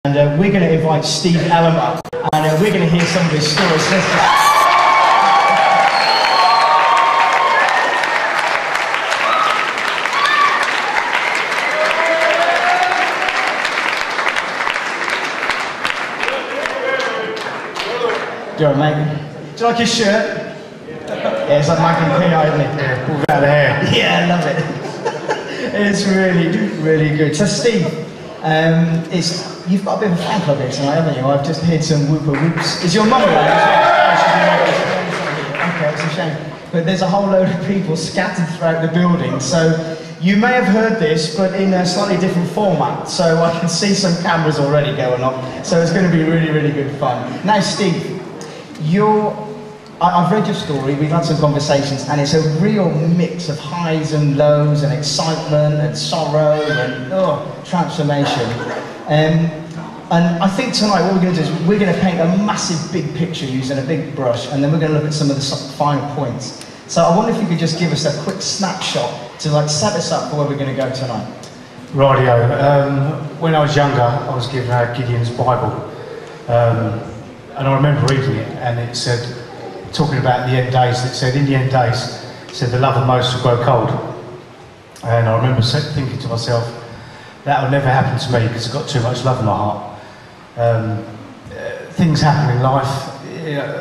And we're going to invite Steve Ellam up, and we're going to hear some of his stories. You alright, mate? Do you like his shirt? Yeah, it's like Mac and P.I., isn't it? Yeah, pull out the hair. Yeah, I love it. It's really, really good. So, Steve, you've got a bit of a fan club here tonight, haven't you? I've just heard some whooper whoops. Is your mum around as well? Okay, it's a shame. But there's a whole load of people scattered throughout the building, so you may have heard this, but in a slightly different format. So I can see some cameras already going on. So it's going to be really, really good fun. Now, Steve, I've read your story, we've had some conversations, and it's a real mix of highs and lows and excitement and sorrow and transformation. And I think tonight what we're going to do is we're going to paint a massive big picture using a big brush, and then we're going to look at some of the final points. So I wonder if you could just give us a quick snapshot to set us up for where we're going to go tonight. Rightio. When I was younger, I was given Gideon's Bible. And I remember reading it, and it said, talking about the end days, it said, in the end days, it said, the love of most will grow cold. And I remember thinking to myself, that will never happen to me because I've got too much love in my heart. Things happen in life.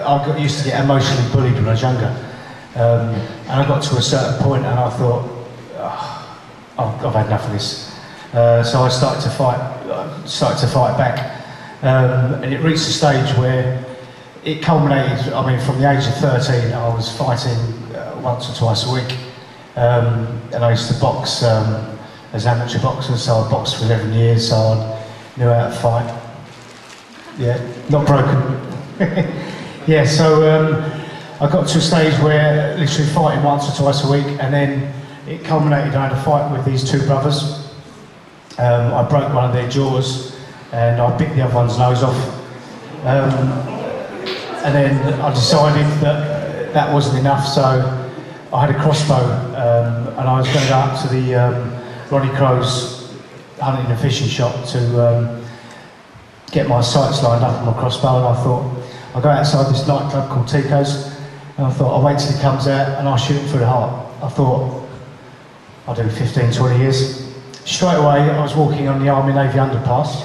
I used to get emotionally bullied when I was younger. And I got to a certain point and I thought, I've had enough of this. So I started to fight back. And it reached a stage where it culminated, from the age of 13, I was fighting once or twice a week. And I used to box as an amateur boxer, so I boxed for 11 years, so I knew how to fight. Yeah, not broken. Yeah, so I got to a stage where literally fighting once or twice a week, and then it culminated, I had a fight with these two brothers. I broke one of their jaws, and I bit the other one's nose off. And then I decided that that wasn't enough, so I had a crossbow, and I was going to go up to the Ronnie Crow's hunting and fishing shop to get my sights lined up on my crossbow, and I thought, I'll go outside this nightclub called Tico's, and I thought, I'll wait till he comes out and I'll shoot him through the heart. I thought, I'll do 15, 20 years. Straight away, I was walking on the Army-Navy underpass,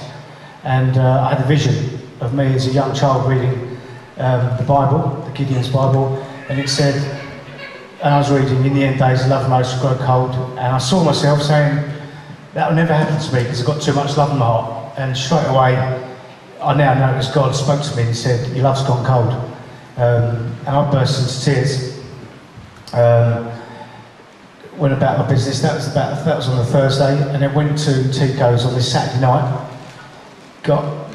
and I had a vision of me as a young child reading the Bible, the Gideon's Bible, and it said, and I was reading, in the end days, love most will grow cold, and I saw myself saying, that will never happen to me because I've got too much love in my heart. And straight away, I now noticed God spoke to me and said, your love's gone cold. And I burst into tears. Went about my business, that was on a Thursday, and then went to Tico's on this Saturday night.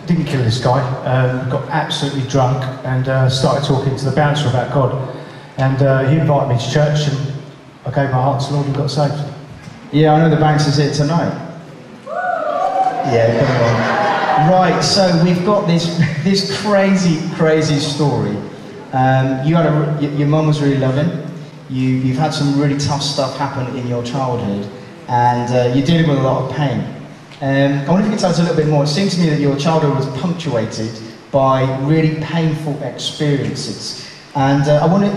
Didn't kill this guy, got absolutely drunk, and started talking to the bouncer about God. And he invited me to church, and I gave my heart to the Lord and got saved. Yeah, I know the bouncer's here tonight. Yeah, come on. Right, so we've got this crazy story. Your mum was really loving. You've had some really tough stuff happen in your childhood, and you're dealing with a lot of pain. I wonder if you could tell us a little bit more. It seems to me that your childhood was punctuated by really painful experiences, and I wonder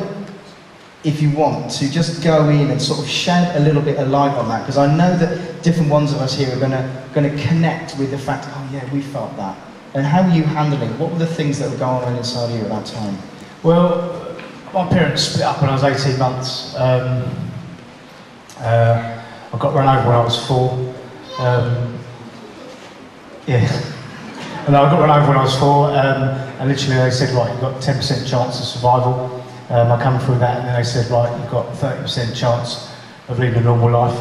if you want to just go in and sort of shed a little bit of light on that, because I know that different ones of us here are going to connect with the fact, oh yeah, we felt that. And how were you handling it? What were the things that were going on inside of you at that time? Well, my parents split up when I was 18 months. I got run over when I was 4. And I got run over when I was 4, and literally they said, right, you've got 10% chance of survival. I come through that, and then they said, right, you've got 30% chance of leading a normal life.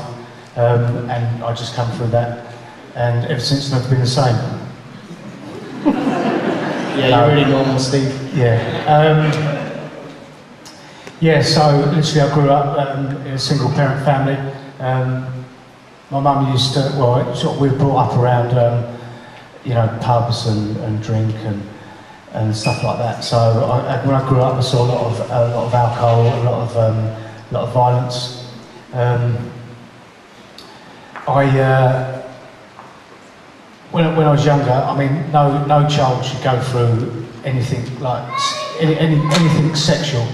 And I just come through that, and ever since I've been the same. Yeah, you're really normal, Steve. Yeah. Yeah, so literally I grew up in a single parent family. My mum used to, we were brought up around, pubs and drink and stuff like that. So when I grew up, I saw a lot of alcohol, a lot of violence. when I was younger, I mean, no child should go through anything like anything sexual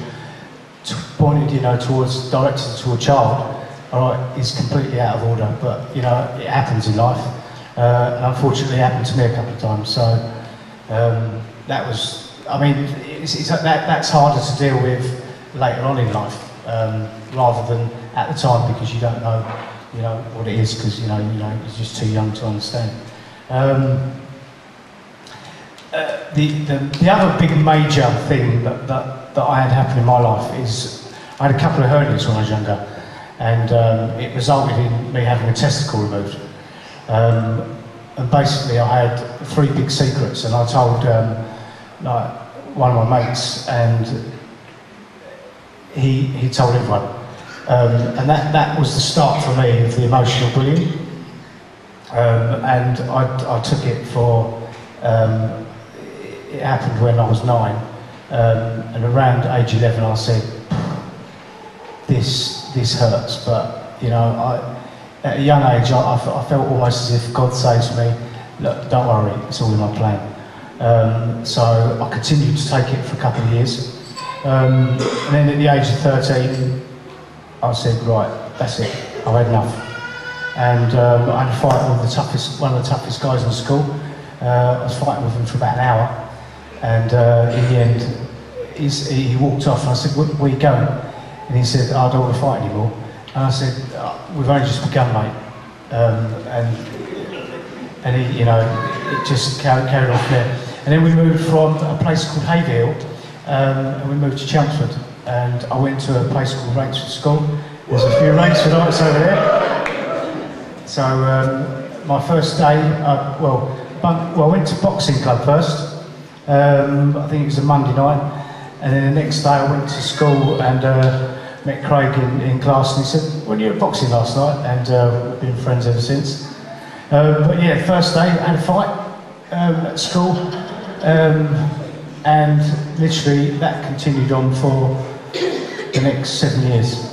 pointed, you know, directed to a child. All right, is completely out of order. But you know, it happens in life. And unfortunately, it happened to me a couple of times. So that was, I mean, that's harder to deal with later on in life, rather than at the time, because you don't know, you know, what it is, because you know you're just too young to understand. The other big major thing that I had happen in my life is I had a couple of hernias when I was younger, and it resulted in me having a testicle removed. And basically I had 3 big secrets, and I told like one of my mates, and he told everyone. And that was the start for me of the emotional bullying. And I took it for, it happened when I was 9, and around age 11 I said, this hurts, but you know, at a young age I felt almost as if God said to me, look, don't worry, it's all in my plan. So I continued to take it for a couple of years, and then at the age of 13 I said, right, that's it, I've had enough. And I had a fight with one of the toughest guys in school. I was fighting with him for about an hour, and in the end, he walked off, and I said, where are you going? And he said, I don't want to fight anymore. And I said, we've only just begun, mate. And he, you know, it just carried on from there. And then we moved from a place called Hayville, and we moved to Chelmsford. And I went to a place called Rainsford School. There's a few Rainsfordites over there. So my first day, I went to boxing club first. I think it was a Monday night, and then the next day I went to school and met Craig in class, and he said, "Well, you were at boxing last night," and we've been friends ever since. But yeah, first day I had a fight at school, and literally that continued on for the next 7 years.